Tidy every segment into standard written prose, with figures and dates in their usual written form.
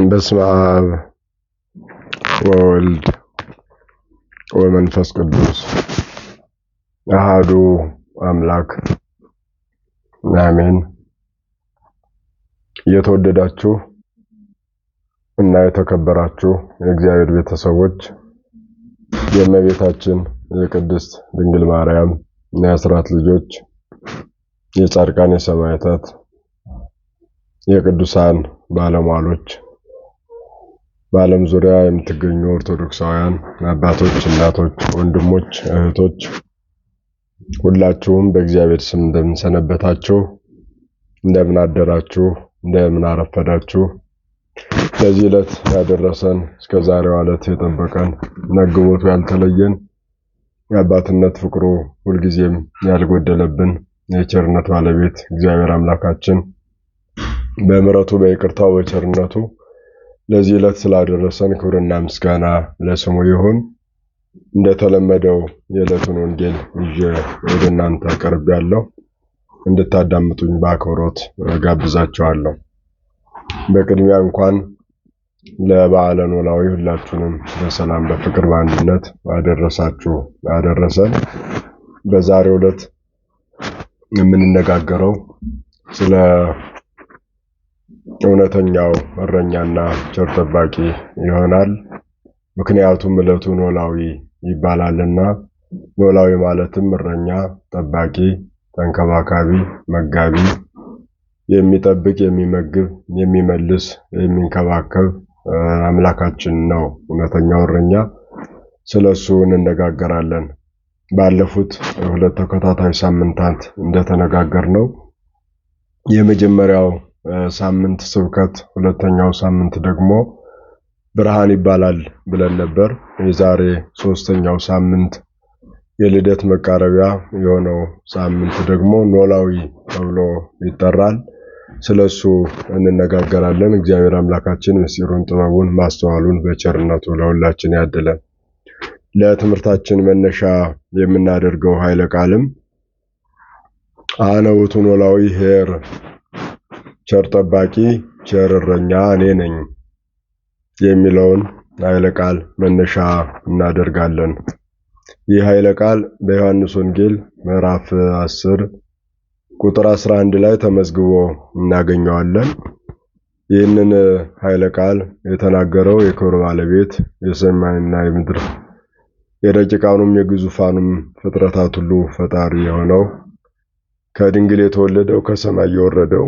በስመ አብ ወወልድ ወመንፈስ ቅዱስ አሐዱ አምላክ አሜን። የተወደዳችሁ እና የተከበራችሁ የእግዚአብሔር ቤተሰቦች የእመቤታችን የቅድስት ድንግል ማርያም እና የአስራት ልጆች የጻድቃን የሰማዕታት የቅዱሳን ባለሟሎች በዓለም ዙሪያ የምትገኙ ኦርቶዶክሳውያን አባቶች፣ እናቶች፣ ወንድሞች፣ እህቶች ሁላችሁም በእግዚአብሔር ስም እንደምን ሰነበታችሁ? እንደምን አደራችሁ? እንደምን አረፈዳችሁ? ለዚህ ዕለት ያደረሰን እስከ ዛሬው ዕለት የጠበቀን መግቦቱ ያልተለየን የአባትነት ፍቅሩ ሁልጊዜም ያልጎደለብን የቸርነት ባለቤት እግዚአብሔር አምላካችን በምሕረቱ በይቅርታው በቸርነቱ ለዚህ ዕለት ስላደረሰን ክብርና ምስጋና ለስሙ ይሁን። እንደተለመደው የዕለቱን ወንጌል ይዤ ወደ እናንተ ቀርቤያለሁ። እንድታዳምጡኝ በአክብሮት ጋብዛችኋለሁ። በቅድሚያ እንኳን ለበዓለ ኖላዊ ሁላችሁንም በሰላም በፍቅር በአንድነት አደረሳችሁ አደረሰን። በዛሬው ዕለት የምንነጋገረው ስለ እውነተኛው እረኛና ቸር ጠባቂ ይሆናል። ምክንያቱም ዕለቱ ኖላዊ ይባላልና ኖላዊ ማለትም እረኛ፣ ጠባቂ፣ ተንከባካቢ፣ መጋቢ፣ የሚጠብቅ፣ የሚመግብ፣ የሚመልስ፣ የሚንከባከብ አምላካችን ነው እውነተኛው እረኛ። ስለሱ እንነጋገራለን። ባለፉት ሁለት ተከታታይ ሳምንታት እንደተነጋገርነው የመጀመሪያው ሳምንት ስብከት፣ ሁለተኛው ሳምንት ደግሞ ብርሃን ይባላል ብለን ነበር። የዛሬ ሶስተኛው ሳምንት የልደት መቃረቢያ የሆነው ሳምንት ደግሞ ኖላዊ ተብሎ ይጠራል። ስለሱ እንነጋገራለን። እግዚአብሔር አምላካችን ምስጢሩን፣ ጥበቡን፣ ማስተዋሉን በቸርነቱ ለሁላችን ያድለን። ለትምህርታችን መነሻ የምናደርገው ኃይለ ቃልም አነ ውእቱ ኖላዊ ኄር፣ ቸር ጠባቂ ቸር እረኛ እኔ ነኝ የሚለውን ኃይለ ቃል መነሻ እናደርጋለን። ይህ ኃይለ ቃል በዮሐንስ ወንጌል ምዕራፍ 10 ቁጥር 11 ላይ ተመዝግቦ እናገኘዋለን። ይህንን ኃይለ ቃል የተናገረው የክብር ባለቤት የሰማይና የምድር የረቂቃኑም የግዙፋኑም ፍጥረታት ሁሉ ፈጣሪ የሆነው ከድንግል የተወለደው ከሰማይ የወረደው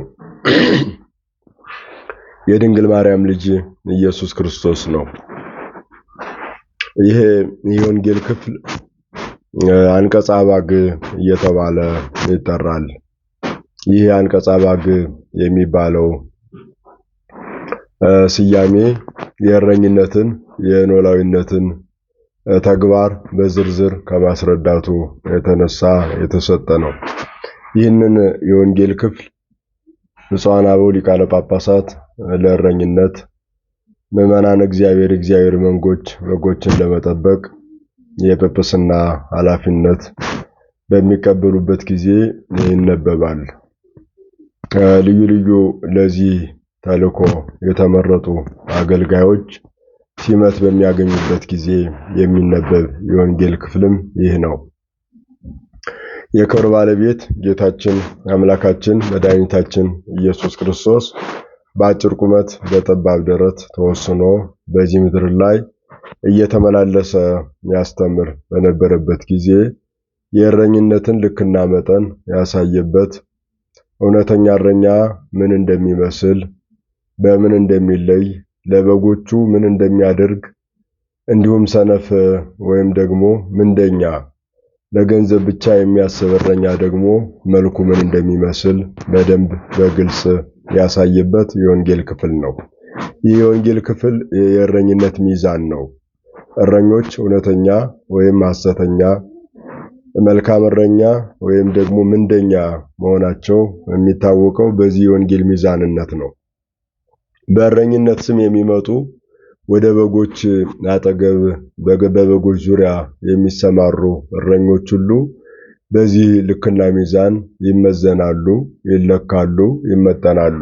የድንግል ማርያም ልጅ ኢየሱስ ክርስቶስ ነው። ይሄ የወንጌል ክፍል አንቀጸ አባግ እየተባለ ይጠራል። ይህ አንቀጸ አባግ የሚባለው ስያሜ የእረኝነትን የኖላዊነትን ተግባር በዝርዝር ከማስረዳቱ የተነሳ የተሰጠ ነው። ይህንን የወንጌል ክፍል ብፁዓን አበው ሊቃነ ጳጳሳት ለእረኝነት ምዕመናን እግዚአብሔር በጎችን ለመጠበቅ የጵጵስና ኃላፊነት በሚቀበሉበት ጊዜ ይነበባል። ልዩ ልዩ ለዚህ ተልእኮ የተመረጡ አገልጋዮች ሲመት በሚያገኙበት ጊዜ የሚነበብ የወንጌል ክፍልም ይህ ነው። የክብር ባለቤት ጌታችን አምላካችን መድኃኒታችን ኢየሱስ ክርስቶስ በአጭር ቁመት በጠባብ ደረት ተወስኖ በዚህ ምድር ላይ እየተመላለሰ ያስተምር በነበረበት ጊዜ የእረኝነትን ልክና መጠን ያሳየበት፣ እውነተኛ እረኛ ምን እንደሚመስል፣ በምን እንደሚለይ፣ ለበጎቹ ምን እንደሚያደርግ፣ እንዲሁም ሰነፍ ወይም ደግሞ ምንደኛ ለገንዘብ ብቻ የሚያስብ እረኛ ደግሞ መልኩ ምን እንደሚመስል በደንብ በግልጽ ያሳየበት የወንጌል ክፍል ነው። ይህ የወንጌል ክፍል የእረኝነት ሚዛን ነው። እረኞች እውነተኛ ወይም ሐሰተኛ፣ መልካም እረኛ ወይም ደግሞ ምንደኛ መሆናቸው የሚታወቀው በዚህ የወንጌል ሚዛንነት ነው። በእረኝነት ስም የሚመጡ ወደ በጎች አጠገብ በበጎች ዙሪያ የሚሰማሩ እረኞች ሁሉ በዚህ ልክና ሚዛን ይመዘናሉ፣ ይለካሉ፣ ይመጠናሉ።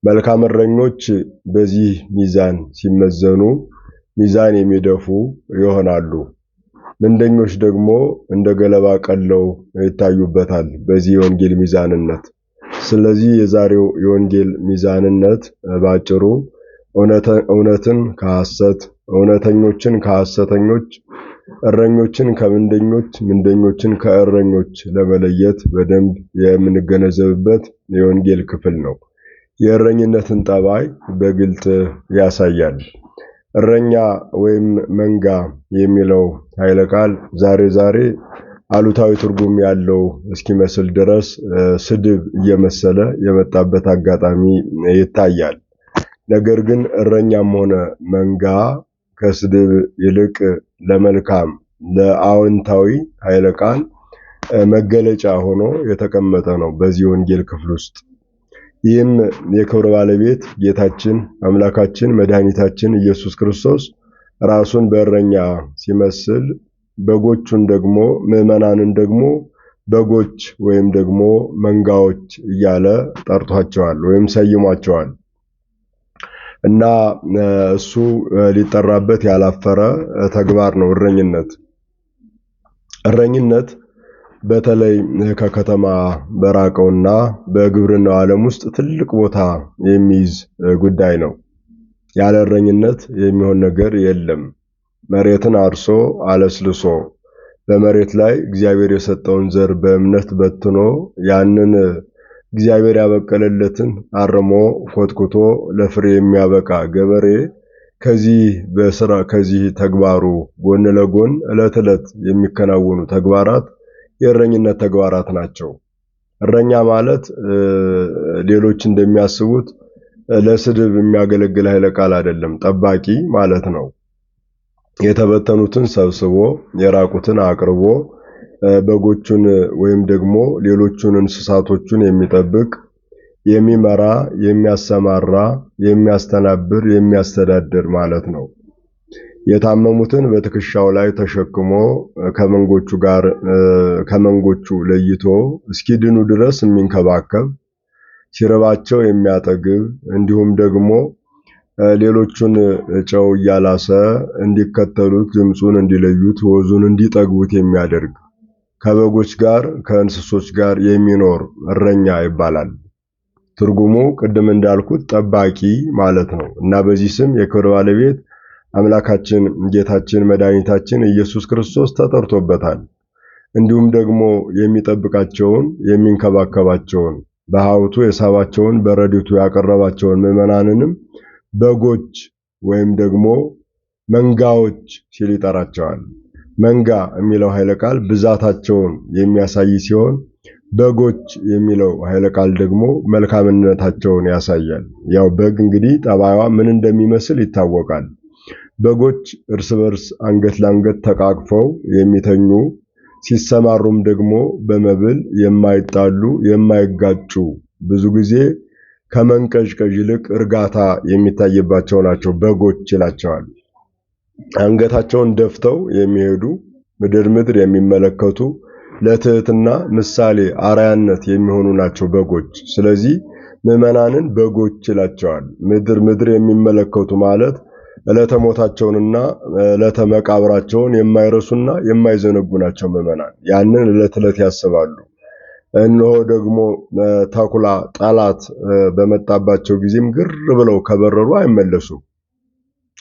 መልካም እረኞች በዚህ ሚዛን ሲመዘኑ ሚዛን የሚደፉ ይሆናሉ። ምንደኞች ደግሞ እንደ ገለባ ቀለው ይታዩበታል በዚህ የወንጌል ሚዛንነት። ስለዚህ የዛሬው የወንጌል ሚዛንነት ባጭሩ እውነትን ከሐሰት፣ እውነተኞችን ከሐሰተኞች፣ እረኞችን ከምንደኞች፣ ምንደኞችን ከእረኞች ለመለየት በደንብ የምንገነዘብበት የወንጌል ክፍል ነው። የእረኝነትን ጠባይ በግልጽ ያሳያል። እረኛ ወይም መንጋ የሚለው ኃይለ ቃል ዛሬ አሉታዊ ትርጉም ያለው እስኪመስል ድረስ ስድብ እየመሰለ የመጣበት አጋጣሚ ይታያል። ነገር ግን እረኛም ሆነ መንጋ ከስድብ ይልቅ ለመልካም ለአዎንታዊ ኃይለ ቃል መገለጫ ሆኖ የተቀመጠ ነው በዚህ ወንጌል ክፍል ውስጥ። ይህም የክብር ባለቤት ጌታችን አምላካችን መድኃኒታችን ኢየሱስ ክርስቶስ ራሱን በእረኛ ሲመስል በጎቹን ደግሞ ምዕመናንን ደግሞ በጎች ወይም ደግሞ መንጋዎች እያለ ጠርቷቸዋል ወይም ሰይሟቸዋል። እና እሱ ሊጠራበት ያላፈረ ተግባር ነው እረኝነት። እረኝነት በተለይ ከከተማ በራቀውና በግብርናው ዓለም ውስጥ ትልቅ ቦታ የሚይዝ ጉዳይ ነው። ያለ እረኝነት የሚሆን ነገር የለም። መሬትን አርሶ አለስልሶ በመሬት ላይ እግዚአብሔር የሰጠውን ዘር በእምነት በትኖ ያንን እግዚአብሔር ያበቀለለትን አርሞ ኮትኩቶ ለፍሬ የሚያበቃ ገበሬ ከዚህ ተግባሩ ጎን ለጎን ዕለት ዕለት የሚከናወኑ ተግባራት የእረኝነት ተግባራት ናቸው። እረኛ ማለት ሌሎች እንደሚያስቡት ለስድብ የሚያገለግል ኃይለ ቃል አይደለም፣ ጠባቂ ማለት ነው። የተበተኑትን ሰብስቦ የራቁትን አቅርቦ በጎቹን ወይም ደግሞ ሌሎቹን እንስሳቶቹን የሚጠብቅ፣ የሚመራ፣ የሚያሰማራ፣ የሚያስተናብር፣ የሚያስተዳድር ማለት ነው። የታመሙትን በትከሻው ላይ ተሸክሞ ከመንጎቹ ለይቶ እስኪድኑ ድረስ የሚንከባከብ፣ ሲርባቸው የሚያጠግብ፣ እንዲሁም ደግሞ ሌሎቹን ጨው እያላሰ እንዲከተሉት ድምፁን እንዲለዩት ወዙን እንዲጠግቡት የሚያደርግ ከበጎች ጋር ከእንስሶች ጋር የሚኖር እረኛ ይባላል። ትርጉሙ ቅድም እንዳልኩት ጠባቂ ማለት ነው እና በዚህ ስም የክብር ባለቤት አምላካችን ጌታችን መድኃኒታችን ኢየሱስ ክርስቶስ ተጠርቶበታል። እንዲሁም ደግሞ የሚጠብቃቸውን የሚንከባከባቸውን በሀብቱ የሳባቸውን በረድኤቱ ያቀረባቸውን ምዕመናንንም በጎች ወይም ደግሞ መንጋዎች ሲል ይጠራቸዋል። መንጋ የሚለው ኃይለ ቃል ብዛታቸውን የሚያሳይ ሲሆን በጎች የሚለው ኃይለ ቃል ደግሞ መልካምነታቸውን ያሳያል። ያው በግ እንግዲህ ጠባይዋ ምን እንደሚመስል ይታወቃል። በጎች እርስ በርስ አንገት ለአንገት ተቃቅፈው የሚተኙ ሲሰማሩም ደግሞ በመብል የማይጣሉ የማይጋጩ ብዙ ጊዜ ከመንቀዥቀዥ ይልቅ እርጋታ የሚታይባቸው ናቸው። በጎች ይላቸዋል። አንገታቸውን ደፍተው የሚሄዱ ምድር ምድር የሚመለከቱ ለትህትና ምሳሌ አርአያነት የሚሆኑ ናቸው በጎች። ስለዚህ ምዕመናንን በጎች ይላቸዋል። ምድር ምድር የሚመለከቱ ማለት ዕለተ ሞታቸውንና ዕለተ መቃብራቸውን የማይረሱና የማይዘነጉ ናቸው ምዕመናን። ያንን ዕለት ዕለት ያስባሉ። እነሆ ደግሞ ተኩላ ጠላት በመጣባቸው ጊዜም ግር ብለው ከበረሩ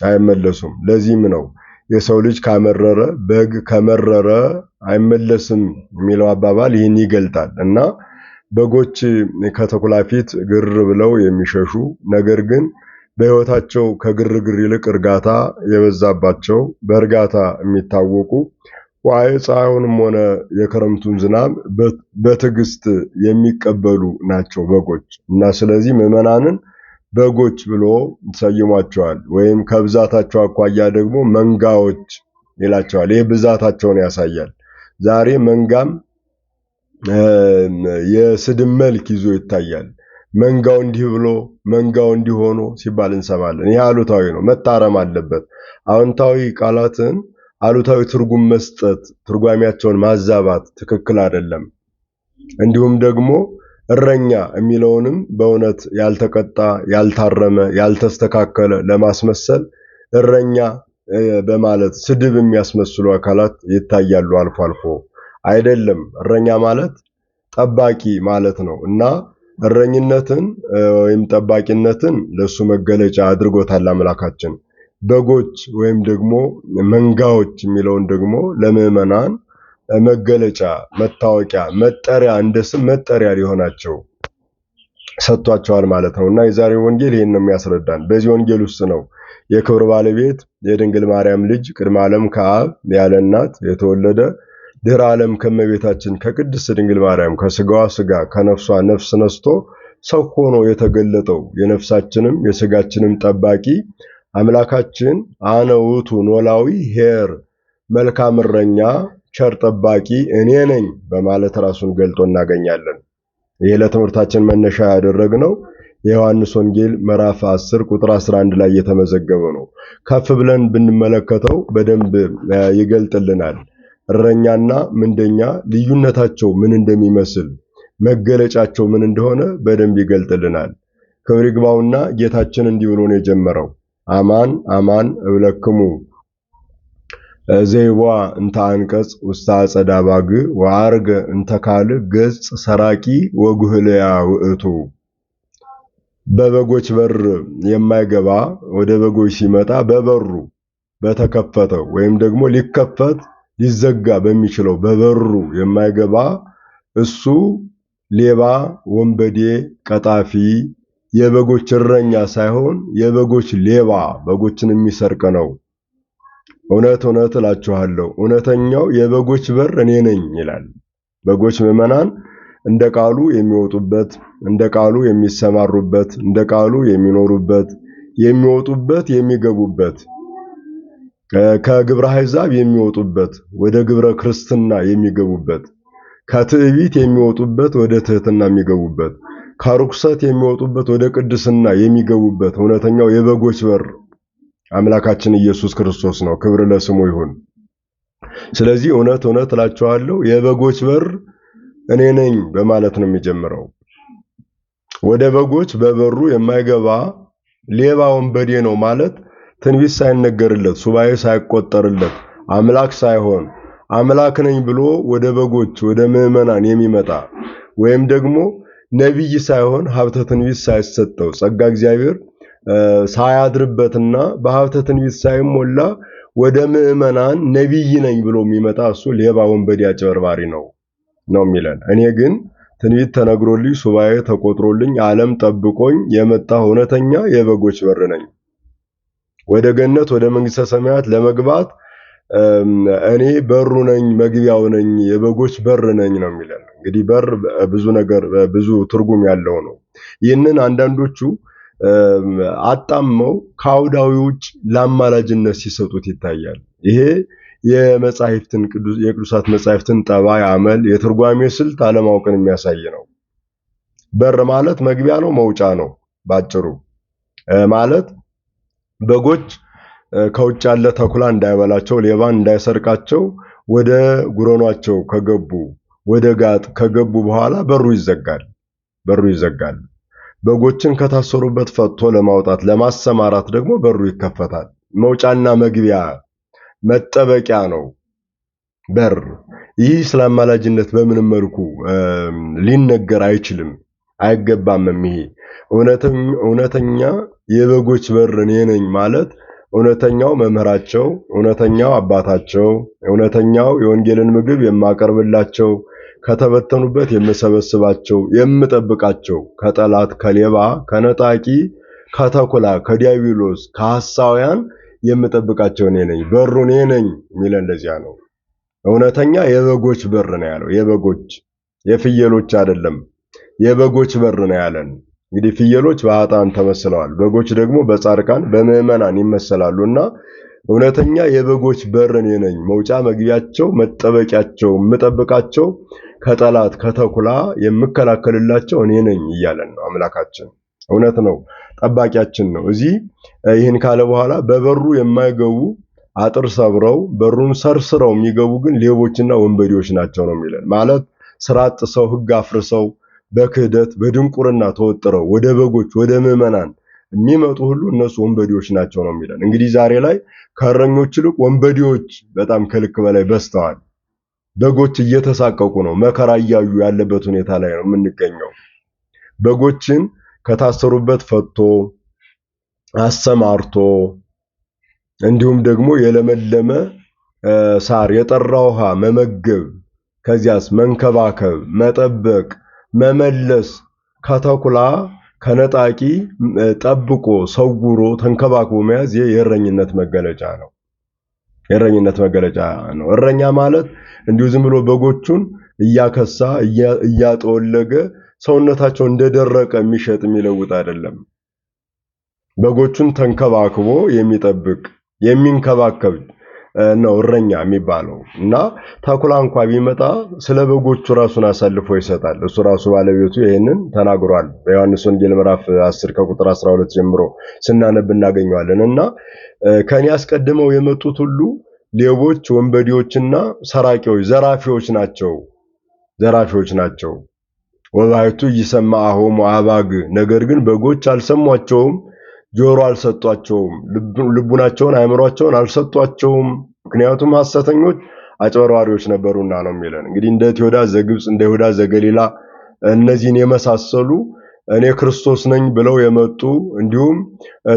አይመለሱም። ለዚህም ነው የሰው ልጅ ካመረረ በግ ከመረረ አይመለስም የሚለው አባባል ይህን ይገልጣል። እና በጎች ከተኩላ ፊት ግር ብለው የሚሸሹ ነገር ግን በሕይወታቸው ከግርግር ይልቅ እርጋታ የበዛባቸው በእርጋታ የሚታወቁ ፀሐዩንም ሆነ የክረምቱን ዝናብ በትዕግስት የሚቀበሉ ናቸው በጎች እና ስለዚህ ምዕመናንን በጎች ብሎ ሰይሟቸዋል። ወይም ከብዛታቸው አኳያ ደግሞ መንጋዎች ይላቸዋል። ይህ ብዛታቸውን ያሳያል። ዛሬ መንጋም የስድብ መልክ ይዞ ይታያል። መንጋው እንዲህ ብሎ መንጋው እንዲህ ሆኖ ሲባል እንሰማለን። ይህ አሉታዊ ነው፣ መታረም አለበት። አዎንታዊ ቃላትን አሉታዊ ትርጉም መስጠት፣ ትርጓሜያቸውን ማዛባት ትክክል አይደለም። እንዲሁም ደግሞ እረኛ የሚለውንም በእውነት ያልተቀጣ፣ ያልታረመ፣ ያልተስተካከለ ለማስመሰል እረኛ በማለት ስድብ የሚያስመስሉ አካላት ይታያሉ አልፎ አልፎ። አይደለም፣ እረኛ ማለት ጠባቂ ማለት ነው እና እረኝነትን ወይም ጠባቂነትን ለሱ መገለጫ አድርጎታል አምላካችን። በጎች ወይም ደግሞ መንጋዎች የሚለውን ደግሞ ለምዕመናን መገለጫ፣ መታወቂያ፣ መጠሪያ እንደ ስም መጠሪያ ሊሆናቸው ሰጥቷቸዋል ማለት ነው እና የዛሬው ወንጌል ይህን ነው የሚያስረዳን። በዚህ ወንጌል ውስጥ ነው የክብር ባለቤት የድንግል ማርያም ልጅ ቅድመ ዓለም ከአብ ያለ እናት የተወለደ ድህረ ዓለም ከመቤታችን ከቅድስት ድንግል ማርያም ከስጋዋ ስጋ ከነፍሷ ነፍስ ነስቶ ሰው ሆኖ የተገለጠው የነፍሳችንም የስጋችንም ጠባቂ አምላካችን አነ ውእቱ ኖላዊ ኄር መልካም እረኛ ቸር ጠባቂ እኔ ነኝ በማለት ራሱን ገልጦ እናገኛለን። ይህ ለትምህርታችን መነሻ ያደረግነው የዮሐንስ ወንጌል ምዕራፍ 10 ቁጥር 11 ላይ የተመዘገበው ነው። ከፍ ብለን ብንመለከተው በደንብ ይገልጥልናል። እረኛና ምንደኛ ልዩነታቸው ምን እንደሚመስል መገለጫቸው ምን እንደሆነ በደንብ ይገልጥልናል። ክብር ይግባውና ጌታችን እንዲህ ብሎ ነው የጀመረው። አማን አማን እብለክሙ ዘይዋ እንተ አንቀጽ ውስተ አጸደ አባግ ወአርገ እንተ ካልእ ገጽ ሰራቂ ወጉህልያ ውእቱ። በበጎች በር የማይገባ ወደ በጎች ሲመጣ በበሩ በተከፈተው ወይም ደግሞ ሊከፈት ሊዘጋ በሚችለው በበሩ የማይገባ እሱ ሌባ፣ ወንበዴ፣ ቀጣፊ፣ የበጎች እረኛ ሳይሆን የበጎች ሌባ፣ በጎችን የሚሰርቅ ነው። እውነት እውነት እላችኋለሁ እውነተኛው የበጎች በር እኔ ነኝ ይላል። በጎች ምዕመናን እንደ ቃሉ የሚወጡበት፣ እንደ ቃሉ የሚሰማሩበት፣ እንደ ቃሉ የሚኖሩበት፣ የሚወጡበት፣ የሚገቡበት፣ ከግብረ አሕዛብ የሚወጡበት ወደ ግብረ ክርስትና የሚገቡበት፣ ከትዕቢት የሚወጡበት ወደ ትሕትና የሚገቡበት፣ ከርኩሰት የሚወጡበት ወደ ቅድስና የሚገቡበት እውነተኛው የበጎች በር አምላካችን ኢየሱስ ክርስቶስ ነው። ክብር ለስሙ ይሁን። ስለዚህ እውነት እውነት እላችኋለሁ የበጎች በር እኔ ነኝ በማለት ነው የሚጀምረው። ወደ በጎች በበሩ የማይገባ ሌባ ወንበዴ ነው ማለት ትንቢት ሳይነገርለት ሱባኤ ሳይቆጠርለት አምላክ ሳይሆን አምላክ ነኝ ብሎ ወደ በጎች ወደ ምዕመናን የሚመጣ ወይም ደግሞ ነቢይ ሳይሆን ሀብተ ትንቢት ሳይሰጠው ጸጋ እግዚአብሔር ሳያድርበትና በሀብተ ትንቢት ሳይሞላ ወደ ምዕመናን ነቢይ ነኝ ብሎ የሚመጣ እሱ ሌባ ወንበዴ አጭበርባሪ ነው የሚለን። እኔ ግን ትንቢት ተነግሮልኝ ሱባኤ ተቆጥሮልኝ ዓለም ጠብቆኝ የመጣሁ እውነተኛ የበጎች በር ነኝ። ወደ ገነት ወደ መንግሥተ ሰማያት ለመግባት እኔ በሩ ነኝ፣ መግቢያው ነኝ፣ የበጎች በር ነኝ ነው የሚለን። እንግዲህ በር ብዙ ነገር ብዙ ትርጉም ያለው ነው። ይህንን አንዳንዶቹ አጣመው ከአውዳዊ ውጭ ለአማላጅነት ሲሰጡት ይታያል። ይሄ የመጻሕፍትን የቅዱሳት መጻሕፍትን ጠባይ፣ አመል፣ የትርጓሜ ስልት አለማወቅን የሚያሳይ ነው። በር ማለት መግቢያ ነው፣ መውጫ ነው። ባጭሩ ማለት በጎች ከውጭ ያለ ተኩላ እንዳይበላቸው፣ ሌባ እንዳይሰርቃቸው ወደ ጉረኗቸው ከገቡ ወደ ጋጥ ከገቡ በኋላ በሩ ይዘጋል። በጎችን ከታሰሩበት ፈቶ ለማውጣት ለማሰማራት ደግሞ በሩ ይከፈታል። መውጫና መግቢያ መጠበቂያ ነው በር። ይህ ስለ አማላጅነት በምንም መልኩ ሊነገር አይችልም፣ አይገባምም። ይሄ እውነተኛ የበጎች በር እኔ ነኝ ማለት እውነተኛው መምህራቸው፣ እውነተኛው አባታቸው፣ እውነተኛው የወንጌልን ምግብ የማቀርብላቸው፣ ከተበተኑበት የምሰበስባቸው፣ የምጠብቃቸው፣ ከጠላት ከሌባ ከነጣቂ ከተኩላ ከዲያብሎስ ከሐሳውያን የምጠብቃቸው እኔ ነኝ። በሩ እኔ ነኝ የሚለን ለዚያ ነው። እውነተኛ የበጎች በር ነው ያለው። የበጎች የፍየሎች አይደለም፣ የበጎች በር ነው ያለን። እንግዲህ ፍየሎች በኃጥአን ተመስለዋል፣ በጎች ደግሞ በጻድቃን በምዕመናን ይመሰላሉና እውነተኛ የበጎች በር እኔ ነኝ፣ መውጫ መግቢያቸው መጠበቂያቸው፣ የምጠብቃቸው፣ ከጠላት ከተኩላ የምከላከልላቸው እኔ ነኝ እያለን ነው አምላካችን። እውነት ነው፣ ጠባቂያችን ነው። እዚህ ይህን ካለ በኋላ በበሩ የማይገቡ አጥር ሰብረው በሩን ሰርስረው የሚገቡ ግን ሌቦችና ወንበዴዎች ናቸው ነው የሚለን። ማለት ስራ ጥሰው ሕግ አፍርሰው በክህደት በድንቁርና ተወጥረው ወደ በጎች ወደ ምዕመናን የሚመጡ ሁሉ እነሱ ወንበዴዎች ናቸው ነው የሚለን። እንግዲህ ዛሬ ላይ ከእረኞች ይልቅ ወንበዴዎች በጣም ከልክ በላይ በዝተዋል። በጎች እየተሳቀቁ ነው፣ መከራ እያዩ ያለበት ሁኔታ ላይ ነው የምንገኘው። በጎችን ከታሰሩበት ፈቶ አሰማርቶ እንዲሁም ደግሞ የለመለመ ሳር የጠራ ውሃ መመገብ፣ ከዚያስ መንከባከብ፣ መጠበቅ፣ መመለስ፣ ከተኩላ ከነጣቂ ጠብቆ ሰውሮ ተንከባክቦ መያዝ የእረኝነት መገለጫ ነው። የእረኝነት መገለጫ ነው። እረኛ ማለት እንዲሁ ዝም ብሎ በጎቹን እያከሳ እያጠወለገ ሰውነታቸው እንደደረቀ የሚሸጥ የሚለውጥ አይደለም። በጎቹን ተንከባክቦ የሚጠብቅ የሚንከባከብ ነው እረኛ የሚባለው። እና ተኩላ እንኳን ቢመጣ ስለ በጎቹ ራሱን አሳልፎ ይሰጣል። እሱ ራሱ ባለቤቱ ይሄንን ተናግሯል። በዮሐንስ ወንጌል ምዕራፍ 10 ከቁጥር 12 ጀምሮ ስናነብ እናገኘዋለን። እና ከኔ አስቀድመው የመጡት ሁሉ ሌቦች፣ ወንበዴዎችና ሰራቂዎች፣ ዘራፊዎች ናቸው። ወባይቱ ይሰማዐሆሙ አባግ፣ ነገር ግን በጎች አልሰሟቸውም፣ ጆሮ አልሰጧቸውም፣ ልቡናቸውን አእምሯቸውን አልሰጧቸውም። ምክንያቱም ሐሰተኞች አጭበርባሪዎች ነበሩና ነው የሚለን። እንግዲህ እንደ ቴዎዳ ዘግብጽ እንደ ይሁዳ ዘገሊላ እነዚህን የመሳሰሉ እኔ ክርስቶስ ነኝ ብለው የመጡ እንዲሁም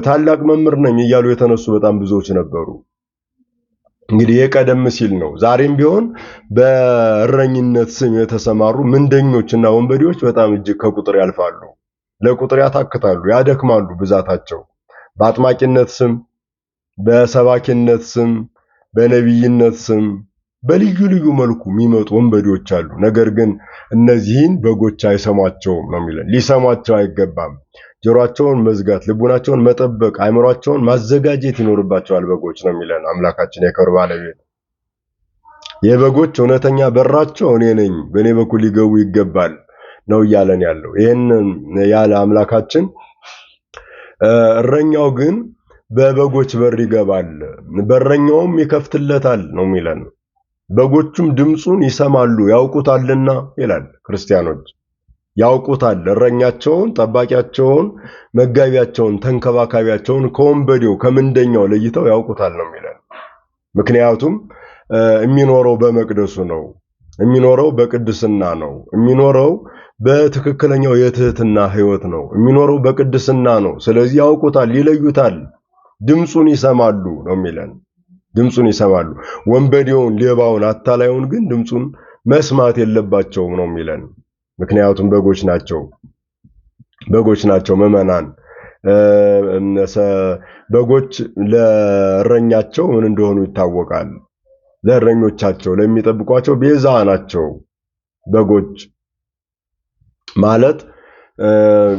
ታላቅ መምህር ነኝ እያሉ የተነሱ በጣም ብዙዎች ነበሩ። እንግዲህ የቀደም ሲል ነው። ዛሬም ቢሆን በእረኝነት ስም የተሰማሩ ምንደኞችና ወንበዴዎች በጣም እጅግ ከቁጥር ያልፋሉ። ለቁጥር ያታክታሉ፣ ያደክማሉ ብዛታቸው። በአጥማቂነት ስም፣ በሰባኪነት ስም፣ በነቢይነት ስም በልዩ ልዩ መልኩ የሚመጡ ወንበዴዎች አሉ። ነገር ግን እነዚህን በጎች አይሰሟቸውም ነው የሚለን። ሊሰሟቸው አይገባም። ጆሮአቸውን መዝጋት፣ ልቡናቸውን መጠበቅ፣ አእምሯቸውን ማዘጋጀት ይኖርባቸዋል በጎች ነው የሚለን አምላካችን የክብር ባለቤት። የበጎች እውነተኛ በራቸው እኔ ነኝ፣ በእኔ በኩል ሊገቡ ይገባል ነው እያለን ያለው። ይህንን ያለ አምላካችን እረኛው ግን በበጎች በር ይገባል፣ በረኛውም ይከፍትለታል ነው የሚለን። በጎቹም ድምፁን ይሰማሉ ያውቁታልና ይላል። ክርስቲያኖች ያውቁታል፣ እረኛቸውን፣ ጠባቂያቸውን፣ መጋቢያቸውን፣ ተንከባካቢያቸውን ከወንበዴው ከምንደኛው ለይተው ያውቁታል ነው የሚለን። ምክንያቱም የሚኖረው በመቅደሱ ነው፣ የሚኖረው በቅድስና ነው፣ የሚኖረው በትክክለኛው የትህትና ሕይወት ነው፣ የሚኖረው በቅድስና ነው። ስለዚህ ያውቁታል፣ ይለዩታል፣ ድምፁን ይሰማሉ ነው የሚለን። ድምፁን ይሰማሉ። ወንበዴውን፣ ሌባውን፣ አታላዩን ግን ድምፁን መስማት የለባቸውም ነው የሚለን። ምክንያቱም በጎች ናቸው ምዕመናን። በጎች ለእረኛቸው ምን እንደሆኑ ይታወቃል። ለእረኞቻቸው ለሚጠብቋቸው ቤዛ ናቸው። በጎች ማለት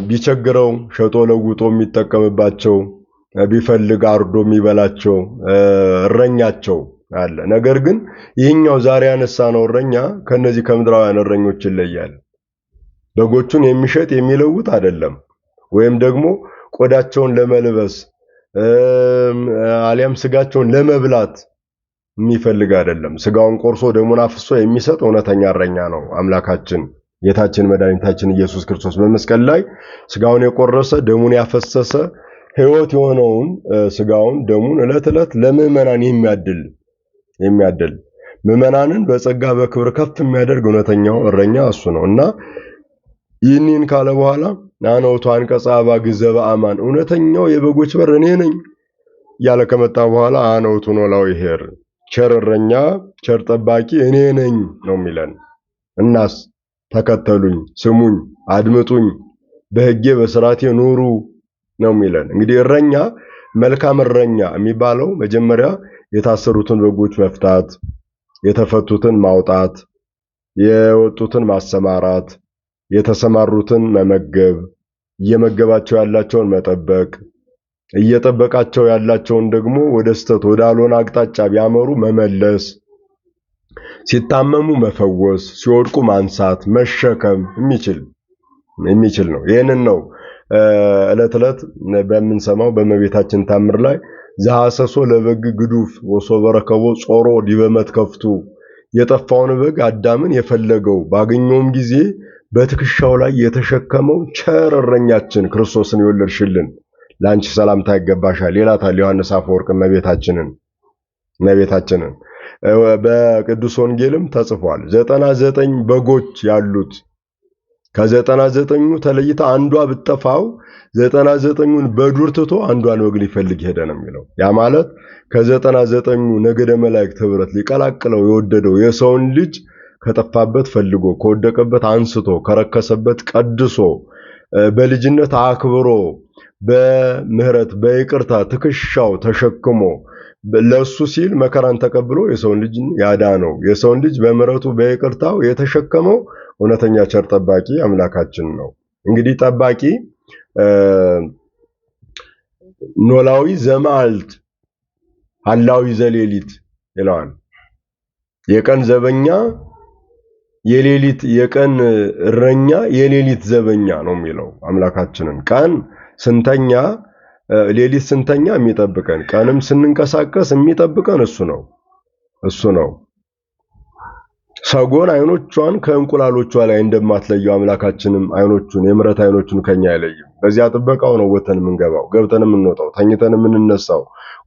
ቢቸግረው ሸጦ ለውጦ የሚጠቀምባቸው፣ ቢፈልግ አርዶ የሚበላቸው እረኛቸው አለ። ነገር ግን ይህኛው ዛሬ ያነሳነው እረኛ ከነዚህ ከምድራውያን እረኞች ይለያል። በጎቹን የሚሸጥ የሚለውጥ አይደለም። ወይም ደግሞ ቆዳቸውን ለመልበስ አሊያም ስጋቸውን ለመብላት የሚፈልግ አይደለም። ስጋውን ቆርሶ ደሙን አፍሶ የሚሰጥ እውነተኛ እረኛ ነው አምላካችን ጌታችን መድኃኒታችን ኢየሱስ ክርስቶስ። በመስቀል ላይ ስጋውን የቆረሰ ደሙን ያፈሰሰ ሕይወት የሆነውን ስጋውን ደሙን ዕለት ዕለት ለምዕመናን የሚያድል ምዕመናንን በጸጋ በክብር ከፍ የሚያደርግ እውነተኛው እረኛ እሱ ነው እና ይህንን ካለ በኋላ አነውቱ አንቀጸ አባግ ዘበአማን፣ እውነተኛው የበጎች በር እኔ ነኝ ያለ ከመጣ በኋላ አነውቱ ኖላዊ ኄር፣ ቸር እረኛ ቸር ጠባቂ እኔ ነኝ ነው የሚለን። እናስ ተከተሉኝ፣ ስሙኝ፣ አድምጡኝ፣ በሕጌ በሥርዓቴ ኑሩ ነው የሚለን። እንግዲህ እረኛ መልካም እረኛ የሚባለው መጀመሪያ የታሰሩትን በጎች መፍታት፣ የተፈቱትን ማውጣት፣ የወጡትን ማሰማራት፣ የተሰማሩትን መመገብ፣ እየመገባቸው ያላቸውን መጠበቅ፣ እየጠበቃቸው ያላቸውን ደግሞ ወደ ስተት ወደ አልሆነ አቅጣጫ ቢያመሩ መመለስ፣ ሲታመሙ መፈወስ፣ ሲወድቁ ማንሳት፣ መሸከም የሚችል ነው። ይህንን ነው ዕለት ዕለት በምንሰማው በእመቤታችን ታምር ላይ ዘሐሰሶ ለበግ ግዱፍ ወሶበ ረከቦ ጾሮ ዲበ መትከፍቱ፣ የጠፋውን በግ አዳምን የፈለገው ባገኘውም ጊዜ በትከሻው ላይ የተሸከመው ቸር እረኛችን ክርስቶስን የወለድሽልን ላንቺ ሰላምታ ይገባሻል ይላታል ዮሐንስ አፈወርቅ እመቤታችንን። በቅዱስ ወንጌልም ተጽፏል 99 በጎች ያሉት ከ99ኙ ተለይታ አንዷ ብትጠፋው 99ኙን በዱር ትቶ አንዷን በግ ሊፈልግ ሄደ ነው የሚለው። ያ ማለት ከ99ኙ ነገደ መላእክት ህብረት ሊቀላቅለው የወደደው የሰውን ልጅ ከጠፋበት ፈልጎ ከወደቀበት አንስቶ ከረከሰበት ቀድሶ በልጅነት አክብሮ በምህረት በይቅርታ ትከሻው ተሸክሞ ለሱ ሲል መከራን ተቀብሎ የሰውን ልጅ ያዳነው የሰውን ልጅ በምህረቱ በይቅርታው የተሸከመው እውነተኛ ቸር ጠባቂ አምላካችን ነው። እንግዲህ ጠባቂ ኖላዊ ዘመዓልት ሀላዊ ዘሌሊት ይለዋል። የቀን ዘበኛ የሌሊት የቀን እረኛ የሌሊት ዘበኛ ነው የሚለው አምላካችንን። ቀን ስንተኛ ሌሊት ስንተኛ የሚጠብቀን ቀንም ስንንቀሳቀስ የሚጠብቀን እሱ ነው። ሰጎን አይኖቿን ከእንቁላሎቿ ላይ እንደማትለየው አምላካችንም አይኖቹን የምሕረት አይኖቹን ከኛ አይለይም። በዚያ ጥበቃው ነው ወተን የምንገባው ገብተን የምንወጣው ተኝተን የምንነሳው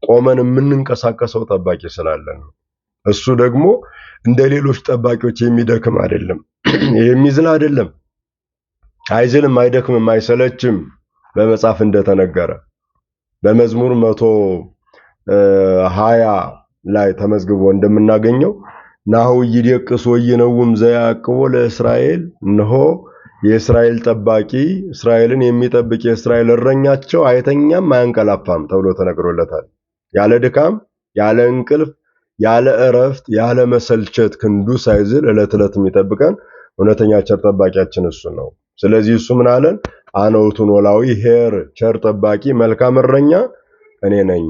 ቆመን የምንንቀሳቀሰው ጠባቂ ስላለን ነው። እሱ ደግሞ እንደ ሌሎች ጠባቂዎች የሚደክም አይደለም፣ የሚዝል አይደለም። አይዝልም፣ አይደክምም፣ አይሰለችም። በመጽሐፍ እንደተነገረ በመዝሙር 120 ላይ ተመዝግቦ እንደምናገኘው ናሁ ይደቅስ ወይነውም ዘያዕቅቦ ለእስራኤል እነሆ የእስራኤል ጠባቂ እስራኤልን የሚጠብቅ የእስራኤል እረኛቸው አይተኛም አያንቀላፋም ተብሎ ተነግሮለታል። ያለ ድካም ያለ እንቅልፍ ያለ እረፍት ያለ መሰልቸት ክንዱ ሳይዝል ዕለት ዕለት የሚጠብቀን እውነተኛ ቸር ጠባቂያችን እሱ ነው። ስለዚህ እሱ ምን አለን? አነ ውእቱ ኖላዊ ኄር ቸር ጠባቂ መልካም እረኛ እኔ ነኝ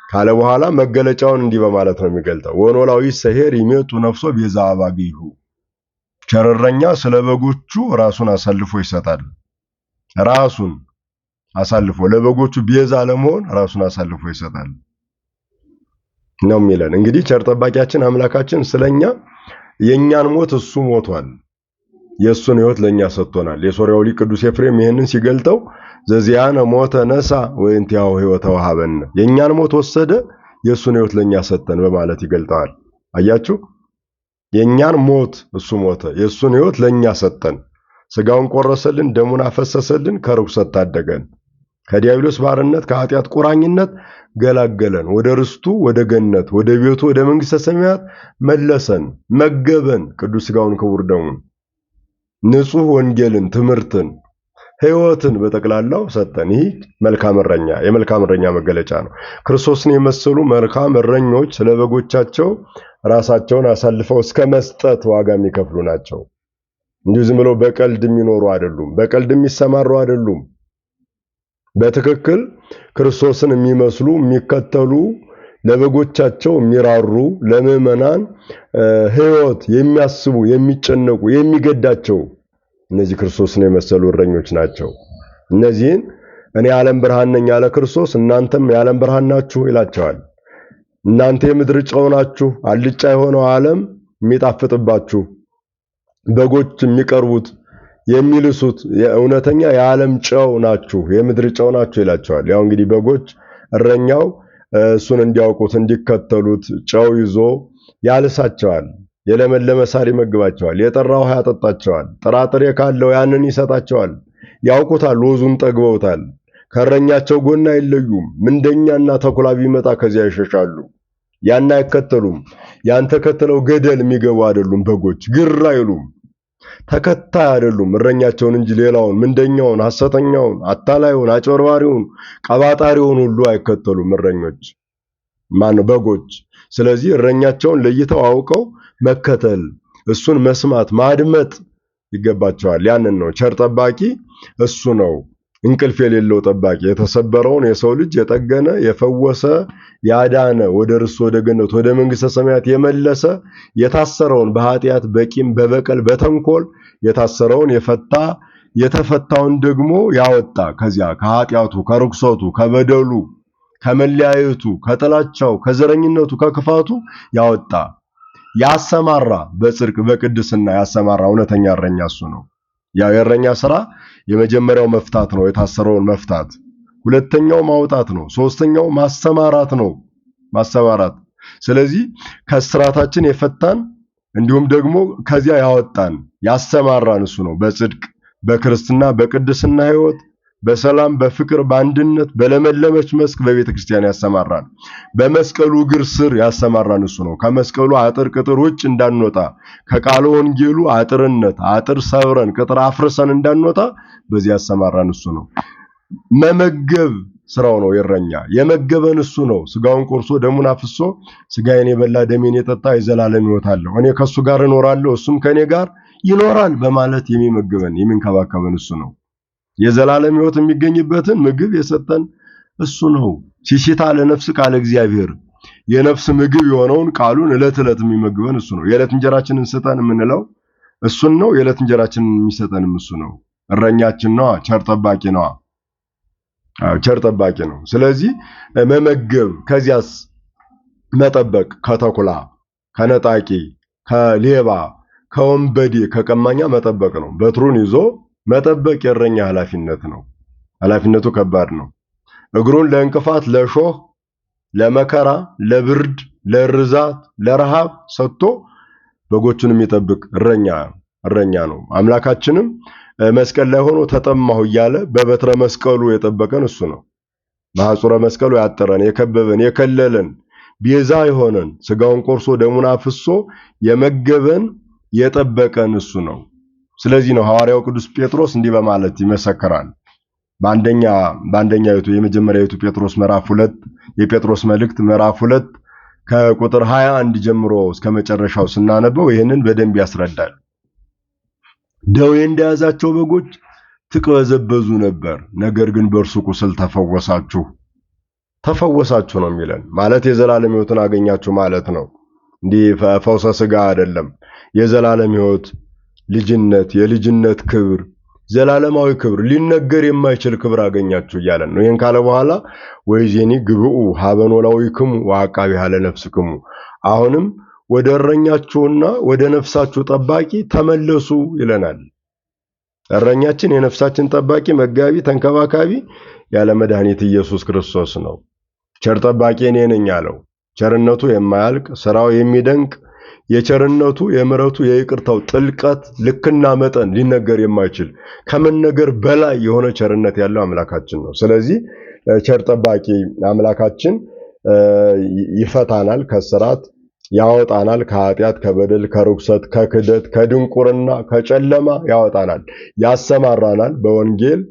ካለ በኋላ መገለጫውን እንዲህ በማለት ነው የሚገልጠው። ወኖላዊ ሰሄር ይሜጡ ነፍሶ ቤዛ አባግሁ ቸር እረኛ ስለ በጎቹ ራሱን አሳልፎ ይሰጣል። ራሱን አሳልፎ ለበጎቹ ቤዛ ለመሆን ራሱን አሳልፎ ይሰጣል ነው የሚለን። እንግዲህ ቸር ጠባቂያችን አምላካችን ስለኛ የኛን ሞት እሱ ሞቷል። የሱን ሕይወት ለኛ ሰጥቶናል። የሶርያው ሊቅ ቅዱስ ኤፍሬም ይህንን ሲገልጠው ዘዚያነ ሞተ ነሳ ወእንቲአሁ ሕይወተ ወሀበነ የኛን ሞት ወሰደ የሱን ሕይወት ለኛ ሰጠን በማለት ይገልጠዋል። አያችሁ፣ የኛን ሞት እሱ ሞተ፣ የሱን ሕይወት ለኛ ሰጠን። ስጋውን ቆረሰልን፣ ደሙን አፈሰሰልን፣ ከርኩሰት ታደገን፣ ከዲያብሎስ ባርነት ከኃጢአት ቁራኝነት ገላገለን፣ ወደ ርስቱ ወደ ገነት ወደ ቤቱ ወደ መንግሥተ ሰማያት መለሰን፣ መገበን፣ ቅዱስ ስጋውን ክቡር ደሙን ንጹህ ወንጌልን ትምህርትን ሕይወትን በጠቅላላው ሰጠን። ይህ መልካም እረኛ የመልካም እረኛ መገለጫ ነው። ክርስቶስን የመሰሉ መልካም እረኞች ስለ በጎቻቸው ራሳቸውን አሳልፈው እስከ መስጠት ዋጋ የሚከፍሉ ናቸው። እንዲሁ ዝም ብለው በቀልድ የሚኖሩ አይደሉም፣ በቀልድ የሚሰማሩ አይደሉም። በትክክል ክርስቶስን የሚመስሉ የሚከተሉ ለበጎቻቸው የሚራሩ ለምዕመናን ሕይወት የሚያስቡ የሚጨነቁ የሚገዳቸው እነዚህ ክርስቶስን የመሰሉ እረኞች ናቸው። እነዚህን እኔ የዓለም ብርሃን ነኝ ያለ ክርስቶስ እናንተም የዓለም ብርሃን ናችሁ ይላቸዋል። እናንተ የምድር ጨው ናችሁ፣ አልጫ የሆነው ዓለም የሚጣፍጥባችሁ በጎች የሚቀርቡት የሚልሱት እውነተኛ የዓለም ጨው ናችሁ፣ የምድር ጨው ናችሁ ይላቸዋል። ያው እንግዲህ በጎች እረኛው እሱን እንዲያውቁት እንዲከተሉት ጨው ይዞ ያልሳቸዋል፣ የለመለመ ሳር ይመግባቸዋል፣ የጠራ ውሃ ያጠጣቸዋል፣ ጥራጥሬ ካለው ያንን ይሰጣቸዋል። ያውቁታል፣ ወዙን ጠግበውታል። ከእረኛቸው ጎን አይለዩም። ምንደኛና ተኩላ ቢመጣ ከዚያ ይሸሻሉ፣ ያን አይከተሉም። ያን ተከትለው ገደል የሚገቡ አይደሉም። በጎች ግር አይሉም፣ ተከታይ አይደሉም። እረኛቸውን እንጂ ሌላውን ምንደኛውን፣ ሐሰተኛውን፣ አታላዩን፣ አጭበርባሪውን፣ ቀባጣሪውን ሁሉ አይከተሉም እረኞች በጎች። ስለዚህ እረኛቸውን ለይተው አውቀው መከተል እሱን መስማት ማድመጥ ይገባቸዋል። ያንን ነው ቸር ጠባቂ እሱ ነው። እንቅልፍ የሌለው ጠባቂ የተሰበረውን የሰው ልጅ የጠገነ የፈወሰ ያዳነ ወደ ርስቱ ወደ ገነት ወደ መንግሥተ ሰማያት የመለሰ የታሰረውን በኃጢአት በቂም በበቀል በተንኮል የታሰረውን የፈታ የተፈታውን ደግሞ ያወጣ ከዚያ ከኃጢአቱ ከርኩሰቱ ከበደሉ ከመለያየቱ ከጥላቻው ከዘረኝነቱ ከክፋቱ ያወጣ ያሰማራ በጽድቅ በቅድስና ያሰማራ እውነተኛ እረኛ እሱ ነው። ያው የእረኛ ስራ የመጀመሪያው መፍታት ነው፣ የታሰረውን መፍታት። ሁለተኛው ማውጣት ነው። ሶስተኛው ማሰማራት ነው፣ ማሰማራት። ስለዚህ ከስራታችን የፈታን እንዲሁም ደግሞ ከዚያ ያወጣን ያሰማራን እሱ ነው። በጽድቅ በክርስትና በቅድስና ሕይወት በሰላም በፍቅር በአንድነት በለመለመች መስክ በቤተ ክርስቲያን ያሰማራን። በመስቀሉ እግር ስር ያሰማራን እሱ ነው። ከመስቀሉ አጥር ቅጥር ውጭ እንዳንወጣ ከቃለ ወንጌሉ አጥርነት አጥር ሰብረን ቅጥር አፍርሰን እንዳንወጣ በዚህ ያሰማራን እሱ ነው። መመገብ ስራው ነው። የእረኛ የመገበን እሱ ነው። ስጋውን ቆርሶ ደሙን አፍሶ ስጋዬን የበላ ደሜን የጠጣ የዘላለም ሕይወት አለው፣ እኔ ከሱ ጋር እኖራለሁ እሱም ከኔ ጋር ይኖራል በማለት የሚመግበን የሚንከባከበን እሱ ነው። የዘላለም ሕይወት የሚገኝበትን ምግብ የሰጠን እሱ ነው። ሲሲታ ለነፍስ ቃለ እግዚአብሔር የነፍስ ምግብ የሆነውን ቃሉን ዕለት ዕለት የሚመግበን እሱ ነው። የዕለት እንጀራችንን ስጠን የምንለው እሱን ነው። የዕለት እንጀራችንን የሚሰጠንም እሱ ነው። እረኛችን ነው። ቸር ጠባቂ ነው። ቸር ጠባቂ ነው። ስለዚህ መመገብ፣ ከዚያስ መጠበቅ፣ ከተኩላ ከነጣቂ ከሌባ ከወንበዴ ከቀማኛ መጠበቅ ነው። በትሩን ይዞ መጠበቅ የእረኛ ኃላፊነት ነው። ኃላፊነቱ ከባድ ነው። እግሩን ለእንቅፋት ለሾህ ለመከራ ለብርድ ለርዛት ለረሃብ ሰጥቶ በጎቹን የሚጠብቅ እረኛ ነው። አምላካችንም መስቀል ላይ ሆኖ ተጠማሁ እያለ በበትረ መስቀሉ የጠበቀን እሱ ነው። በሐጹረ መስቀሉ ያጠረን የከበበን የከለለን ቤዛ የሆነን ስጋውን ቆርሶ ደሙን አፍሶ የመገበን የጠበቀን እሱ ነው። ስለዚህ ነው ሐዋርያው ቅዱስ ጴጥሮስ እንዲህ በማለት ይመሰክራል። በአንደኛይቱ የመጀመሪያይቱ ጴጥሮስ ምዕራፍ 2 የጴጥሮስ መልእክት ምዕራፍ 2 ከቁጥር 21 ጀምሮ እስከ መጨረሻው ስናነበው ይህንን በደንብ ያስረዳል። ደዌ እንደያዛቸው በጎች ትቅበዘበዙ ነበር፣ ነገር ግን በእርሱ ቁስል ተፈወሳችሁ ነው የሚለን። ማለት የዘላለም ሕይወትን አገኛችሁ ማለት ነው። እንዲህ ፈውሰ ሥጋ አይደለም። የዘላለም ሕይወት ልጅነት፣ የልጅነት ክብር፣ ዘላለማዊ ክብር፣ ሊነገር የማይችል ክብር አገኛችሁ እያለን ነው። ይህን ካለ በኋላ ወይዜኒ ግብኡ ሀበኖላዊክሙ ወዐቃቢ ሀለ ነፍስክሙ፣ አሁንም ወደ እረኛችሁና ወደ ነፍሳችሁ ጠባቂ ተመለሱ ይለናል። እረኛችን የነፍሳችን ጠባቂ፣ መጋቢ፣ ተንከባካቢ ያለ መድኃኒት ኢየሱስ ክርስቶስ ነው። ቸር ጠባቂ እኔ ነኝ አለው። ቸርነቱ የማያልቅ ስራው የሚደንቅ የቸርነቱ የምሕረቱ የይቅርታው ጥልቀት ልክና መጠን ሊነገር የማይችል ከመነገር በላይ የሆነ ቸርነት ያለው አምላካችን ነው። ስለዚህ ቸር ጠባቂ አምላካችን ይፈታናል፣ ከስራት ያወጣናል፣ ከኃጢአት ከበደል ከርኩሰት ከክደት ከድንቁርና ከጨለማ ያወጣናል፣ ያሰማራናል በወንጌል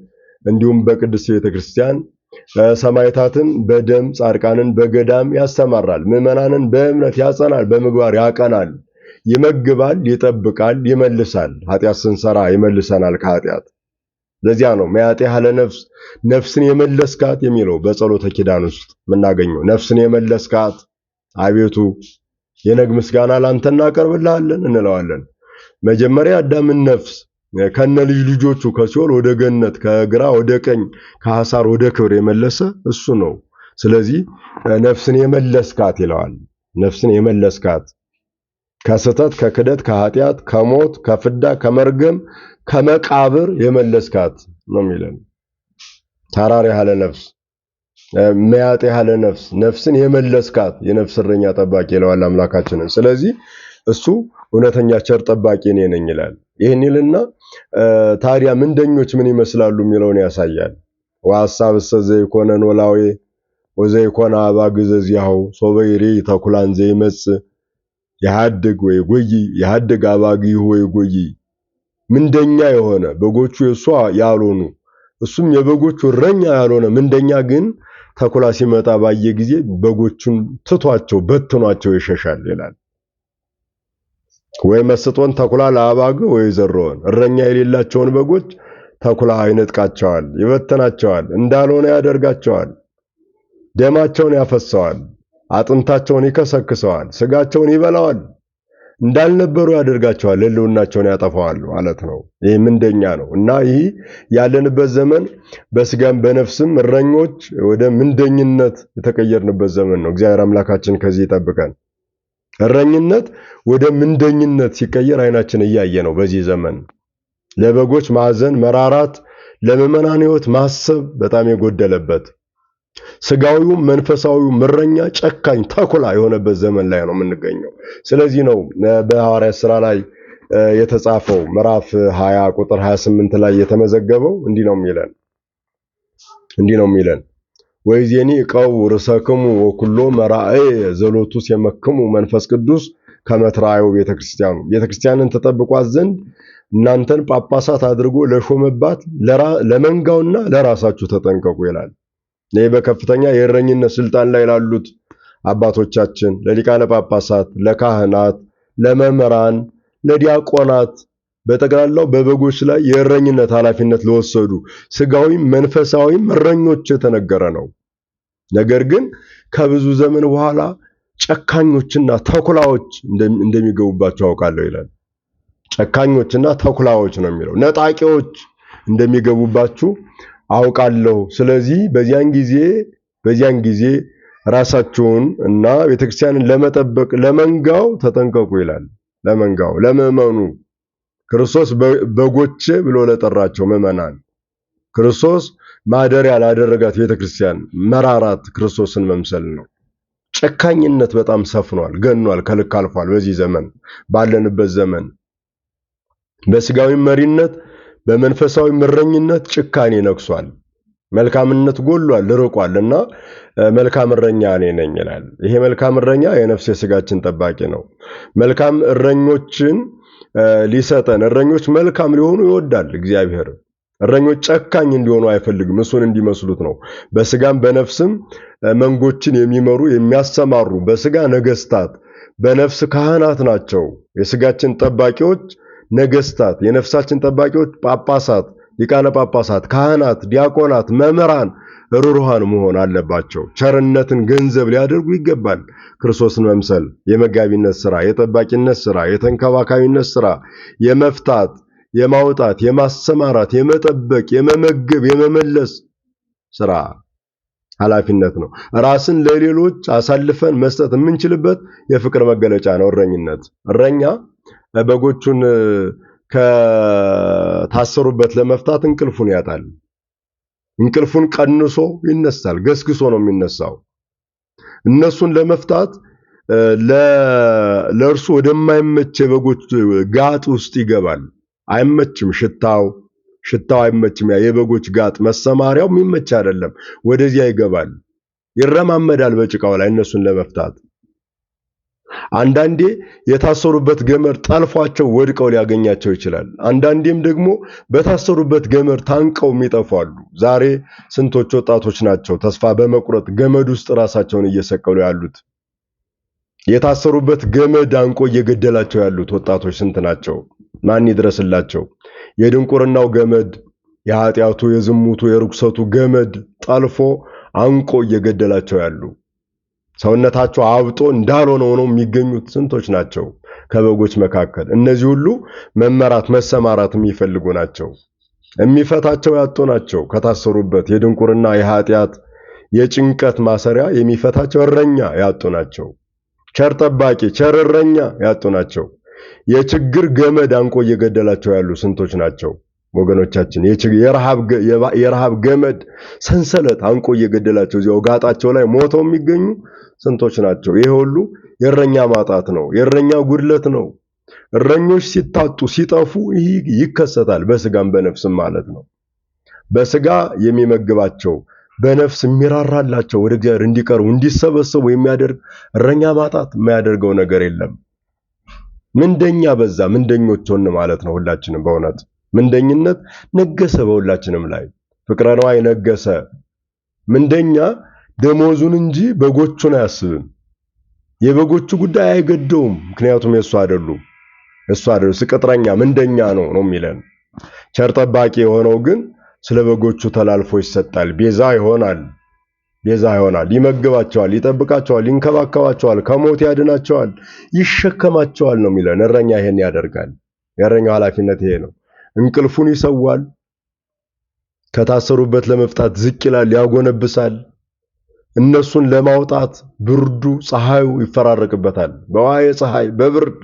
እንዲሁም በቅድስት ቤተክርስቲያን ሰማዕታትን በደም ጻድቃንን በገዳም ያሰማራል፣ ምዕመናንን በእምነት ያጸናል፣ በምግባር ያቀናል፣ ይመግባል፣ ይጠብቃል፣ ይመልሳል። ኃጢአት ስንሰራ ይመልሰናል ከኃጢአት። ለዚያ ነው መያጤ ያለ ነፍስን የመለስካት የሚለው በጸሎተ ኪዳን ውስጥ የምናገኘው። ነፍስን የመለስካት አቤቱ የነግ ምስጋና ላንተ እናቀርብልሃለን እንለዋለን። መጀመሪያ አዳምን ነፍስ ከነ ልጆቹ ከሲኦል ወደ ገነት ከግራ ወደ ቀኝ ከሐሳር ወደ ክብር የመለሰ እሱ ነው። ስለዚህ ነፍስን የመለስካት ይለዋል። ነፍስን የመለስካት ከስህተት ከክደት ከኃጢአት ከሞት ከፍዳ ከመርገም ከመቃብር የመለስካት ነው የሚለን። ተራሪ ያለ ነፍስ መያጤ ያለ ነፍስን የመለስካት የነፍስ እረኛ ጠባቂ ይለዋል አምላካችንን። ስለዚህ እሱ እውነተኛ ቸር ጠባቂ እኔ ነኝ ይላል። ይህን ይልና ታዲያ ምንደኞች ምን ይመስላሉ የሚለውን ያሳያል። ወሐሳብ ዘይኮነ ኖላዊ ወዘይኮነ አባግ ዘዚያው ሶበይሪ ተኩላን ዘይመጽ ያድግ ወይ ጎይ ያድግ አባግ ወይ ጎይ። ምንደኛ የሆነ በጎቹ የሱ ያልሆኑ እሱም የበጎቹ እረኛ ያልሆነ ምንደኛ ግን ተኩላ ሲመጣ ባየ ጊዜ በጎቹን ትቷቸው በትኗቸው ይሸሻል ይላል። ወይ መስጦን ተኩላ ለአባግ ወይ ዘሮን፣ እረኛ የሌላቸውን በጎች ተኩላ ይነጥቃቸዋል፣ ይበትናቸዋል፣ እንዳልሆነ ያደርጋቸዋል፣ ደማቸውን ያፈሰዋል፣ አጥንታቸውን ይከሰክሰዋል፣ ስጋቸውን ይበላዋል፣ እንዳልነበሩ ያደርጋቸዋል፣ ሕልውናቸውን ያጠፋዋል ማለት ነው። ይህ ምንደኛ ነው እና ይህ ያለንበት ዘመን በስጋም በነፍስም እረኞች ወደ ምንደኝነት የተቀየርንበት ዘመን ነው። እግዚአብሔር አምላካችን ከዚህ ይጠብቀን። እረኝነት ወደ ምንደኝነት ሲቀየር አይናችን እያየ ነው በዚህ ዘመን። ለበጎች ማዘን፣ መራራት፣ ለምዕመናን ሕይወት ማሰብ በጣም የጎደለበት ስጋዊው መንፈሳዊው ምረኛ ጨካኝ ተኩላ የሆነበት ዘመን ላይ ነው የምንገኘው። ስለዚህ ነው በሐዋርያት ሥራ ላይ የተጻፈው ምዕራፍ 20 ቁጥር 28 ላይ የተመዘገበው እንዲህ ነው የሚለን ወይዜኒ እቀው ርሰክሙ ወኩሎ መራእየ ዘሎቱ ሲመክሙ መንፈስ ቅዱስ ከመትራዩ ቤተክርስቲያንን ተጠብቋት ዘንድ እናንተን ጳጳሳት አድርጎ ለሾመባት ለመንጋውና ለራሳችሁ ተጠንቀቁ ይላል። ይህ በከፍተኛ የእረኝነት ስልጣን ላይ ላሉት አባቶቻችን፣ ለሊቃነ ጳጳሳት፣ ለካህናት፣ ለመምህራን፣ ለዲያቆናት በጠቅላላው በበጎች ላይ የእረኝነት ኃላፊነት ለወሰዱ ስጋዊም መንፈሳዊም እረኞች የተነገረ ነው። ነገር ግን ከብዙ ዘመን በኋላ ጨካኞችና ተኩላዎች እንደሚገቡባቸው አውቃለሁ ይላል። ጨካኞችና ተኩላዎች ነው የሚለው። ነጣቂዎች እንደሚገቡባችሁ አውቃለሁ። ስለዚህ በዚያን ጊዜ ራሳችሁን እና ቤተክርስቲያንን ለመጠበቅ ለመንጋው ተጠንቀቁ ይላል። ለመንጋው ለምዕመኑ ክርስቶስ በጎቼ ብሎ ለጠራቸው ምዕመናን ክርስቶስ ማደሪያ ላደረጋት ቤተክርስቲያን መራራት ክርስቶስን መምሰል ነው። ጨካኝነት በጣም ሰፍኗል፣ ገኗል፣ ከልክ አልፏል። በዚህ ዘመን ባለንበት ዘመን በስጋዊ መሪነት በመንፈሳዊ ምረኝነት ጭካኔ ነግሷል። መልካምነት ጎሏል፣ ርቋልና መልካም እረኛ እኔ ነኝ ይላል። ይሄ መልካም እረኛ የነፍስ የስጋችን ጠባቂ ነው። መልካም እረኞችን ሊሰጠን እረኞች መልካም ሊሆኑ ይወዳል እግዚአብሔር። እረኞች ጨካኝ እንዲሆኑ አይፈልግም፣ እሱን እንዲመስሉት ነው። በስጋም በነፍስም መንጎችን የሚመሩ የሚያሰማሩ በስጋ ነገስታት በነፍስ ካህናት ናቸው። የስጋችን ጠባቂዎች ነገስታት፣ የነፍሳችን ጠባቂዎች ጳጳሳት፣ ሊቃነ ጳጳሳት፣ ካህናት፣ ዲያቆናት፣ መምህራን ርሩሃን መሆን አለባቸው። ቸርነትን ገንዘብ ሊያደርጉ ይገባል። ክርስቶስን መምሰል የመጋቢነት ስራ፣ የጠባቂነት ስራ፣ የተንከባካቢነት ስራ፣ የመፍታት፣ የማውጣት፣ የማሰማራት፣ የመጠበቅ፣ የመመገብ፣ የመመለስ ስራ ኃላፊነት ነው። ራስን ለሌሎች አሳልፈን መስጠት የምንችልበት የፍቅር መገለጫ ነው እረኝነት። እረኛ በጎቹን ከታሰሩበት ለመፍታት እንቅልፉን ያጣል። እንቅልፉን ቀንሶ ይነሳል። ገስግሶ ነው የሚነሳው። እነሱን ለመፍታት ለእርሱ ወደማይመች የበጎች ጋጥ ውስጥ ይገባል። አይመችም፣ ሽታው አይመችም። ያ የበጎች ጋጥ መሰማሪያው የሚመች አይደለም። ወደዚያ ይገባል፣ ይረማመዳል በጭቃው ላይ እነሱን ለመፍታት። አንዳንዴ የታሰሩበት ገመድ ጠልፏቸው ወድቀው ሊያገኛቸው ይችላል። አንዳንዴም ደግሞ በታሰሩበት ገመድ ታንቀው የሚጠፋሉ። ዛሬ ስንቶች ወጣቶች ናቸው ተስፋ በመቁረጥ ገመድ ውስጥ ራሳቸውን እየሰቀሉ ያሉት? የታሰሩበት ገመድ አንቆ እየገደላቸው ያሉት ወጣቶች ስንት ናቸው? ማን ይድረስላቸው? የድንቁርናው ገመድ፣ የኃጢአቱ፣ የዝሙቱ፣ የርኩሰቱ ገመድ ጠልፎ አንቆ እየገደላቸው ያሉ ሰውነታቸው አብጦ እንዳልሆነ ሆነው የሚገኙት ስንቶች ናቸው ከበጎች መካከል? እነዚህ ሁሉ መመራት መሰማራት የሚፈልጉ ናቸው። የሚፈታቸው ያጡ ናቸው። ከታሰሩበት የድንቁርና የኃጢአት የጭንቀት ማሰሪያ የሚፈታቸው እረኛ ያጡ ናቸው። ቸር ጠባቂ ቸር እረኛ ያጡ ናቸው። የችግር ገመድ አንቆ እየገደላቸው ያሉ ስንቶች ናቸው ወገኖቻችን? የረሃብ ገመድ ሰንሰለት አንቆ እየገደላቸው እዚያው ጋጣቸው ላይ ሞተው የሚገኙ ስንቶች ናቸው? ይሄ ሁሉ የእረኛ ማጣት ነው፣ የእረኛ ጉድለት ነው። እረኞች ሲታጡ ሲጠፉ ይህ ይከሰታል፣ በስጋም በነፍስም ማለት ነው። በስጋ የሚመግባቸው በነፍስ የሚራራላቸው ወደ እግዚአብሔር እንዲቀርቡ እንዲሰበሰቡ የሚያደርግ እረኛ ማጣት የማያደርገው ነገር የለም። ምንደኛ በዛ፣ ምንደኞች ሆን ማለት ነው። ሁላችንም በእውነት ምንደኝነት ነገሰ በሁላችንም ላይ። ፍቅረ ነዋይ ነገሰ። ምንደኛ ደሞዙን እንጂ በጎቹን አያስብም። የበጎቹ ጉዳይ አይገደውም፣ ምክንያቱም የሱ አይደሉም። ቅጥረኛ ምንደኛ ነው የሚለን። ቸር ጠባቂ የሆነው ግን ስለ በጎቹ ተላልፎ ይሰጣል፣ ቤዛ ይሆናል፣ ይመግባቸዋል፣ ይጠብቃቸዋል፣ ይንከባከባቸዋል፣ ከሞት ያድናቸዋል፣ ይሸከማቸዋል ነው የሚለን። እረኛ ይሄን ያደርጋል። የእረኛው ኃላፊነት ይሄ ነው። እንቅልፉን ይሰዋል፣ ከታሰሩበት ለመፍታት ዝቅ ይላል፣ ያጎነብሳል። እነሱን ለማውጣት ብርዱ ፀሐዩ ይፈራረቅበታል። በዋየ ፀሐይ በብርድ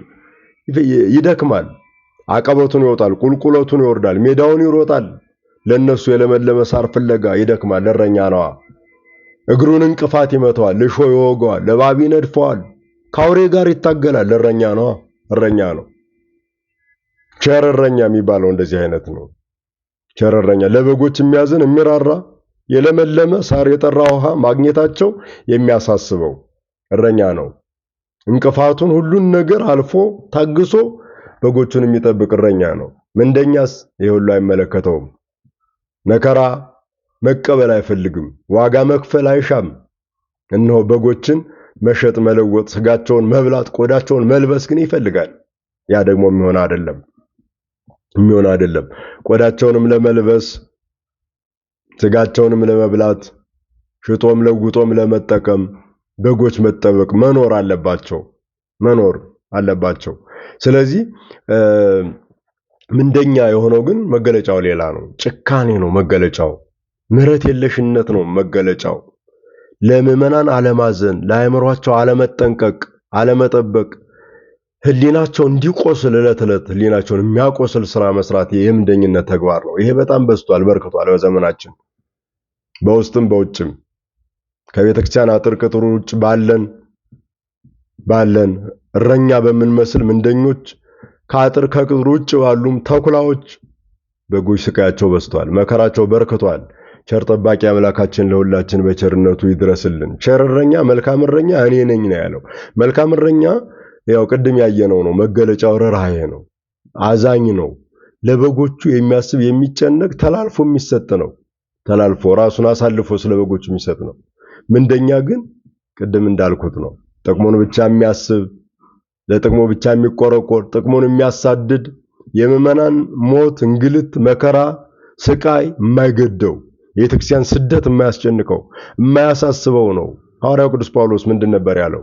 ይደክማል። አቀበቱን ይወጣል፣ ቁልቁለቱን ይወርዳል፣ ሜዳውን ይሮጣል። ለነሱ የለመለመ ሳር ፍለጋ ይደክማል። እረኛ ነዋ። እግሩን እንቅፋት ይመታዋል፣ እሾ ይወገዋል፣ እባብ ይነድፈዋል፣ ከአውሬ ጋር ይታገላል። እረኛ ነዋ። እረኛ ነው። ቸር እረኛ የሚባለው እንደዚህ አይነት ነው። ቸር እረኛ ለበጎች የሚያዝን የሚራራ፣ የለመለመ ሳር የጠራ ውሃ ማግኘታቸው የሚያሳስበው እረኛ ነው። እንቅፋቱን ሁሉን ነገር አልፎ ታግሶ በጎቹን የሚጠብቅ እረኛ ነው። ምንደኛስ ይህ ሁሉ አይመለከተውም። መከራ መቀበል አይፈልግም። ዋጋ መክፈል አይሻም። እነሆ በጎችን መሸጥ፣ መለወጥ፣ ስጋቸውን መብላት፣ ቆዳቸውን መልበስ ግን ይፈልጋል። ያ ደግሞ የሚሆን አይደለም። ቆዳቸውንም ለመልበስ ስጋቸውንም ለመብላት ሽጦም ለውጦም ለመጠቀም በጎች መጠበቅ መኖር አለባቸው። ስለዚህ ምንደኛ የሆነው ግን መገለጫው ሌላ ነው። ጭካኔ ነው መገለጫው። ምሕረት የለሽነት ነው መገለጫው። ለምዕመናን አለማዘን፣ ለአእምሯቸው አለመጠንቀቅ፣ አለመጠበቅ፣ ህሊናቸው እንዲቆስል ዕለት ዕለት ህሊናቸውን የሚያቆስል ስራ መስራት የምንደኝነት ተግባር ነው። ይሄ በጣም በርክቷል በዘመናችን በውስጥም በውጭም ከቤተክርስቲያን አጥር ቅጥር ውጭ ባለን እረኛ በምንመስል ምንደኞች ከአጥር ከቅጥር ውጭ ባሉም ተኩላዎች በጎች ስቃያቸው በዝቷል፣ መከራቸው በርክቷል። ቸር ጠባቂ አምላካችን ለሁላችን በቸርነቱ ይድረስልን። ቸር እረኛ መልካም እረኛ እኔ ነኝ ነው ያለው። መልካም እረኛ ያው ቅድም ያየነው ነው። መገለጫው ርኅራኄ ነው፣ አዛኝ ነው። ለበጎቹ የሚያስብ የሚጨነቅ፣ ተላልፎ የሚሰጥ ነው። ተላልፎ ራሱን አሳልፎ ስለ በጎቹ የሚሰጥ ነው። ምንደኛ ግን ቅድም እንዳልኩት ነው። ጥቅሙን ብቻ የሚያስብ፣ ለጥቅሙ ብቻ የሚቆረቆር፣ ጥቅሙን የሚያሳድድ፣ የምዕመናን ሞት፣ እንግልት፣ መከራ፣ ስቃይ የማይገደው፣ የቤተክርስቲያን ስደት የማያስጨንቀው፣ የማያሳስበው ነው። ሐዋርያው ቅዱስ ጳውሎስ ምንድን ነበር ያለው?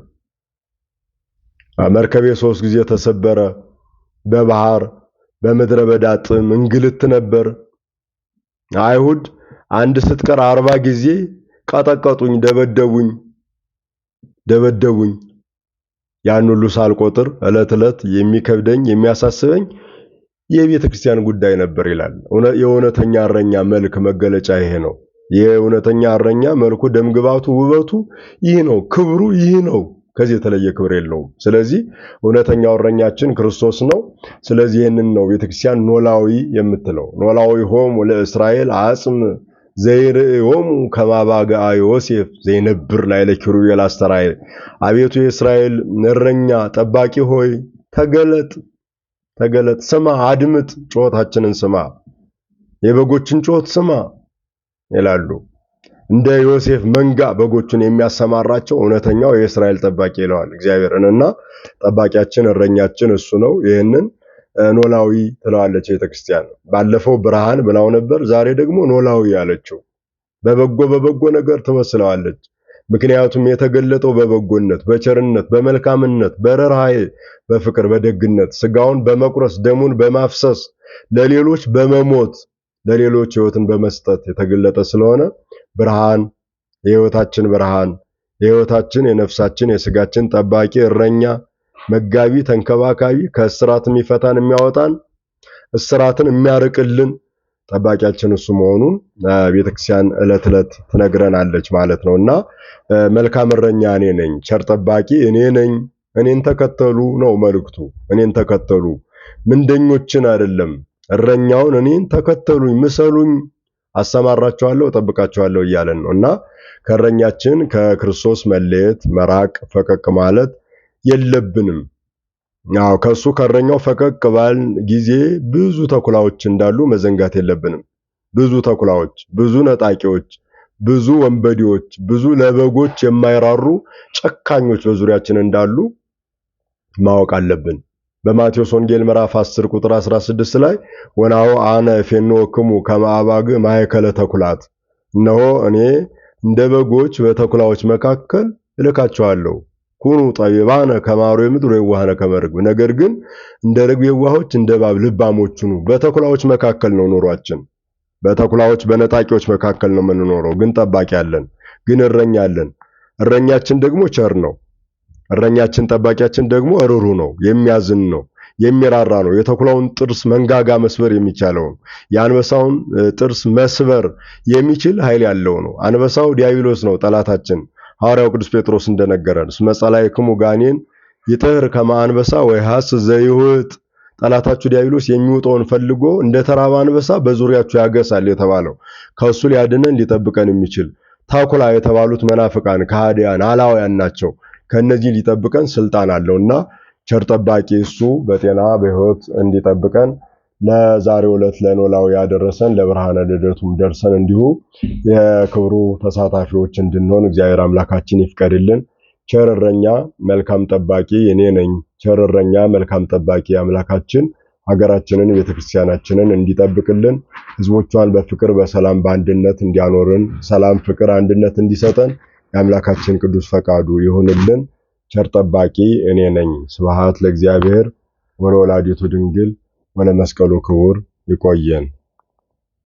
መርከቤ 3 ጊዜ ተሰበረ፣ በባህር በምድረ በዳ ጥም እንግልት ነበር። አይሁድ አንድ ስትቀር 40 ጊዜ ቀጠቀጡኝ፣ ደበደቡኝ። ያን ሁሉ ሳልቆጥር ዕለት ዕለት የሚከብደኝ የሚያሳስበኝ የቤተ ክርስቲያን ጉዳይ ነበር ይላል። የእውነተኛ እረኛ መልክ መገለጫ ይሄ ነው። የእውነተኛ እረኛ መልኩ፣ ደምግባቱ፣ ውበቱ ይህ ነው። ክብሩ ይህ ነው። ከዚህ የተለየ ክብር የለውም። ስለዚህ እውነተኛው እረኛችን ክርስቶስ ነው። ስለዚህ ይህንን ነው ቤተክርስቲያን ኖላዊ የምትለው። ኖላዊ ሆሙ ለእስራኤል አጽም ዘይርእዮሙ ከማባጋ ዮሴፍ ዘይነብር ላዕለ ኪሩቤል አስተርአየ። አቤቱ የእስራኤል እረኛ ጠባቂ ሆይ ተገለጥ፣ ስማ፣ አድምጥ፣ ጩኸታችንን ስማ፣ የበጎችን ጩኸት ስማ ይላሉ። እንደ ዮሴፍ መንጋ በጎቹን የሚያሰማራቸው እውነተኛው የእስራኤል ጠባቂ ይለዋል እግዚአብሔርንና ጠባቂያችን እረኛችን እሱ ነው። ይህንን ኖላዊ ትለዋለች ቤተክርስቲያን። ባለፈው ብርሃን ብላው ነበር፣ ዛሬ ደግሞ ኖላዊ ያለችው በበጎ ነገር ትመስለዋለች። ምክንያቱም የተገለጠው በበጎነት፣ በቸርነት፣ በመልካምነት፣ በርኅራኄ፣ በፍቅር፣ በደግነት ስጋውን በመቁረስ ደሙን በማፍሰስ ለሌሎች በመሞት ለሌሎች ሕይወትን በመስጠት የተገለጠ ስለሆነ ብርሃን፣ የሕይወታችን ብርሃን፣ የሕይወታችን የነፍሳችን የስጋችን ጠባቂ እረኛ፣ መጋቢ፣ ተንከባካቢ፣ ከእስራት የሚፈታን የሚያወጣን፣ እስራትን የሚያርቅልን ጠባቂያችን እሱ መሆኑን ቤተክርስቲያን ዕለት ዕለት ትነግረናለች ማለት ነውና መልካም እረኛ እኔ ነኝ፣ ቸር ጠባቂ እኔ ነኝ፣ እኔን ተከተሉ ነው መልእክቱ። እኔን ተከተሉ፣ ምንደኞችን አይደለም፣ እረኛውን እኔን ተከተሉኝ፣ ምሰሉኝ፣ አሰማራቸዋለሁ፣ እጠብቃቸዋለሁ እያለን ነውና ከእረኛችን ከክርስቶስ መለየት፣ መራቅ፣ ፈቀቅ ማለት የለብንም። ያው ከሱ ከእረኛው ፈቀቅ ባልን ጊዜ ብዙ ተኩላዎች እንዳሉ መዘንጋት የለብንም። ብዙ ተኩላዎች፣ ብዙ ነጣቂዎች፣ ብዙ ወንበዴዎች፣ ብዙ ለበጎች የማይራሩ ጨካኞች በዙሪያችን እንዳሉ ማወቅ አለብን። በማቴዎስ ወንጌል ምዕራፍ 10 ቁጥር 16 ላይ ወናሁ አነ እፌንወክሙ ከመ አባግዕ ማእከለ ተኩላት፣ እነሆ እኔ እንደ በጎች በተኩላዎች መካከል እልካቸዋለሁ። ኩኑ ጠቢባነ ከመ አርዌ ምድር ወየዋሃነ ከመ ርግብ፣ ነገር ግን እንደ ርግብ የዋሆች እንደ እባብ ልባሞች ሁኑ። በተኩላዎች መካከል ነው ኑሯችን። በተኩላዎች በነጣቂዎች መካከል ነው የምንኖረው። ግን ጠባቂ አለን፣ ግን እረኛ አለን። እረኛችን ደግሞ ቸር ነው። እረኛችን ጠባቂያችን ደግሞ ርኅሩህ ነው፣ የሚያዝን ነው፣ የሚራራ ነው። የተኩላውን ጥርስ መንጋጋ መስበር የሚቻለው ነው። የአንበሳውን ጥርስ መስበር የሚችል ኃይል ያለው ነው። አንበሳው ዲያብሎስ ነው ጠላታችን። ሐዋርያው ቅዱስ ጴጥሮስ እንደነገረን እስመ ጸላእክሙ ጋኔን ይጥህር ከመ አንበሳ ወይሐስ ዘይውጥ፣ ጠላታችሁ ዲያብሎስ የሚውጠውን ፈልጎ እንደ ተራበ አንበሳ በዙሪያችሁ ያገሳል የተባለው ከሱ ሊያድነን ሊጠብቀን የሚችል ተኩላ የተባሉት መናፍቃን ከሃዲያን አላውያን ናቸው። ከነዚህ ሊጠብቀን ስልጣን አለውና ቸር ጠባቂ እሱ በጤና በሕይወት እንዲጠብቀን ለዛሬው ዕለት ለኖላዊ ያደረሰን ለብርሃነ ልደቱም ደርሰን እንዲሁ የክብሩ ተሳታፊዎች እንድንሆን እግዚአብሔር አምላካችን ይፍቀድልን። ቸር እረኛ መልካም ጠባቂ እኔ ነኝ። ቸር እረኛ መልካም ጠባቂ አምላካችን ሀገራችንን ቤተክርስቲያናችንን እንዲጠብቅልን፣ ሕዝቦቿን በፍቅር በሰላም በአንድነት እንዲያኖርን፣ ሰላም ፍቅር አንድነት እንዲሰጠን የአምላካችን ቅዱስ ፈቃዱ ይሁንልን። ቸር ጠባቂ እኔ ነኝ። ስብሐት ለእግዚአብሔር ወለወላዲቱ ድንግል ወለመስቀሉ ክቡር። ይቆየን።